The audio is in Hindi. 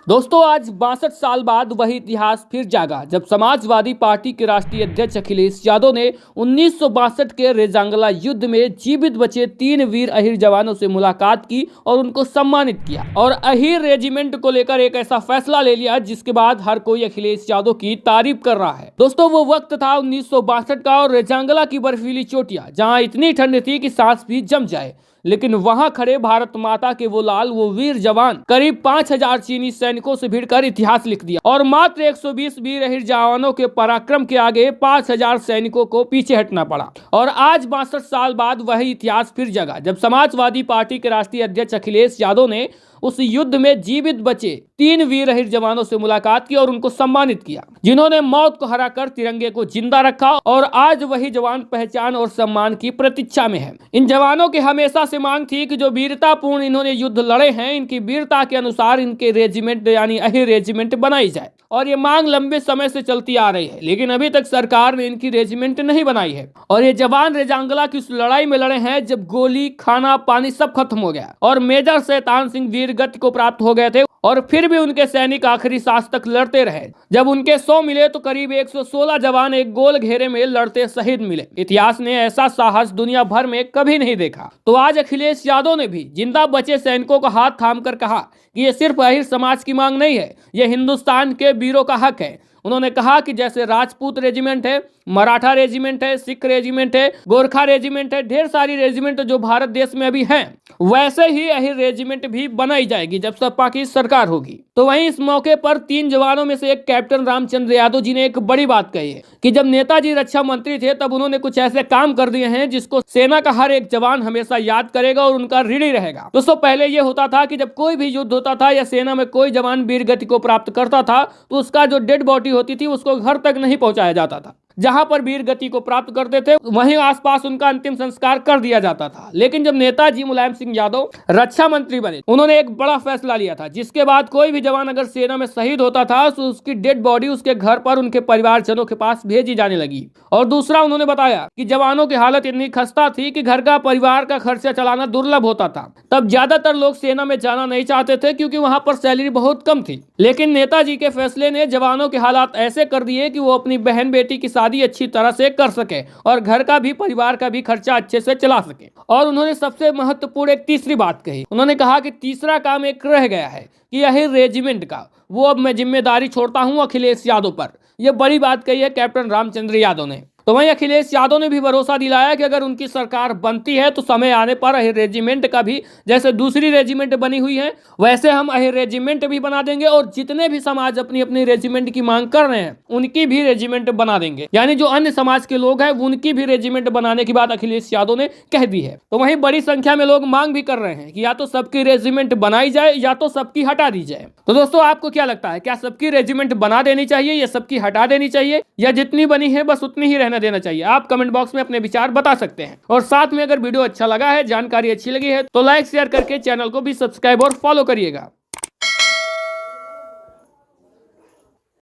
दोस्तों आज 62 साल बाद वही इतिहास फिर जागा जब समाजवादी पार्टी के राष्ट्रीय अध्यक्ष अखिलेश यादव ने 1962 के रेजांगला युद्ध में जीवित बचे 3 वीर अहिर जवानों से मुलाकात की और उनको सम्मानित किया और अहिर रेजिमेंट को लेकर एक ऐसा फैसला ले लिया जिसके बाद हर कोई अखिलेश यादव की तारीफ कर रहा है। दोस्तों वो वक्त था 1962 का और रेजांगला की बर्फीली चोटियां जहाँ इतनी ठंड थी कि सांस भी जम जाए, लेकिन वहां खड़े भारत माता के वो लाल वो वीर जवान करीब 5000 चीनी सैनिकों से भिड़कर इतिहास लिख दिया और मात्र 120 वीर अहिर जवानों के पराक्रम के आगे 5000 सैनिकों को पीछे हटना पड़ा। और आज 62 साल बाद वही इतिहास फिर जगा जब समाजवादी पार्टी के राष्ट्रीय अध्यक्ष अखिलेश यादव ने उस युद्ध में जीवित बचे 3 वीर अहिर जवानों से मुलाकात की और उनको सम्मानित किया जिन्होंने मौत को हराकर तिरंगे को जिंदा रखा और आज वही जवान पहचान और सम्मान की प्रतीक्षा में है। इन जवानों की हमेशा से मांग थी कि जो वीरतापूर्ण इन्होंने युद्ध लड़े हैं इनकी वीरता के अनुसार इनके रेजिमेंट यानी अहिर रेजिमेंट बनाई जाए और ये मांग लंबे समय से चलती आ रही है, लेकिन अभी तक सरकार ने इनकी रेजिमेंट नहीं बनाई है। और ये जवान रेजांगला की उस लड़ाई में लड़े हैं जब गोली खाना पानी सब खत्म हो गया और मेजर शैतान सिंह वीर गति को प्राप्त हो गए थे और फिर भी उनके सैनिक आखिरी सांस तक लड़ते रहे। जब उनके 100 मिले तो करीब 116 जवान एक गोल घेरे में लड़ते शहीद मिले। इतिहास ने ऐसा साहस दुनिया भर में कभी नहीं देखा। तो आज अखिलेश यादव ने भी जिंदा बचे सैनिकों का हाथ थामकर कहा कि ये सिर्फ अहिर समाज की मांग नहीं है, ये हिंदुस्तान के वीरों का हक है। उन्होंने कहा कि जैसे राजपूत रेजिमेंट है, मराठा रेजिमेंट है, सिख रेजिमेंट है, गोरखा रेजिमेंट है, ढेर सारी रेजिमेंट जो भारत देश में अभी हैं, वैसे ही अहिर रेजिमेंट भी बनाई जाएगी जब सपा की सरकार होगी। तो वहीं इस मौके पर 3 जवानों में से एक कैप्टन रामचंद्र यादव जी ने एक बड़ी बात कही है कि जब नेताजी रक्षा मंत्री थे तब उन्होंने कुछ ऐसे काम कर दिए हैं जिसको सेना का हर एक जवान हमेशा याद करेगा और उनका ऋणी रहेगा। दोस्तों पहले यह होता था कि जब कोई भी युद्ध होता था या सेना में कोई जवान वीर गति को प्राप्त करता था तो उसका जो डेड बॉडी होती थी उसको घर तक नहीं पहुंचाया जाता था। जहां पर वीर गति को प्राप्त करते थे वहीं आसपास उनका अंतिम संस्कार कर दिया जाता था। लेकिन जब नेताजी मुलायम सिंह यादव रक्षा मंत्री बने उन्होंने एक बड़ा फैसला लिया था जिसके बाद कोई भी जवान अगर सेना में शहीद होता था तो उसकी डेड बॉडी उसके घर पर उनके परिवारजनों के पास भेजी जाने लगी। और दूसरा उन्होंने बताया कि जवानों की हालत इतनी खस्ता थी कि घर का परिवार का खर्चा चलाना दुर्लभ होता था। तब ज्यादातर लोग सेना में जाना नहीं चाहते थे क्योंकि वहां पर सैलरी बहुत कम थी। लेकिन नेताजी के फैसले ने जवानों के हालात ऐसे कर दिए कि वो अपनी बहन बेटी की शादी अच्छी तरह से कर सके और घर का भी परिवार का भी खर्चा अच्छे से चला सके। और उन्होंने सबसे महत्वपूर्ण एक तीसरी बात कही। उन्होंने कहा कि तीसरा काम एक रह गया है कि अहिर रेजिमेंट का वो अब मैं जिम्मेदारी छोड़ता हूं अखिलेश यादव पर। यह बड़ी बात कही है कैप्टन रामचंद्र यादव ने। तो वहीं अखिलेश यादव ने भी भरोसा दिलाया कि अगर उनकी सरकार बनती है तो समय आने पर अहिर रेजिमेंट का भी जैसे दूसरी रेजिमेंट बनी हुई है वैसे हम अहिर रेजिमेंट भी बना देंगे और जितने भी समाज अपनी अपनी रेजिमेंट की मांग कर रहे हैं उनकी भी रेजिमेंट बना देंगे। यानी जो अन्य समाज के लोग हैं उनकी भी रेजिमेंट बनाने की बात अखिलेश यादव ने कह दी है। तो वहीं बड़ी संख्या में लोग मांग भी कर रहे हैं कि या तो सबकी रेजिमेंट बनाई जाए या तो सबकी हटा दी जाए। तो दोस्तों आपको क्या लगता है, क्या सबकी रेजिमेंट बना देनी चाहिए या सबकी हटा देनी चाहिए या जितनी बनी है बस उतनी ही रहना देना चाहिए? आप कमेंट बॉक्स में अपने विचार बता सकते हैं। और साथ में अगर वीडियो अच्छा लगा है, जानकारी अच्छी लगी है तो लाइक शेयर करके चैनल को भी सब्सक्राइब और फॉलो करिएगा।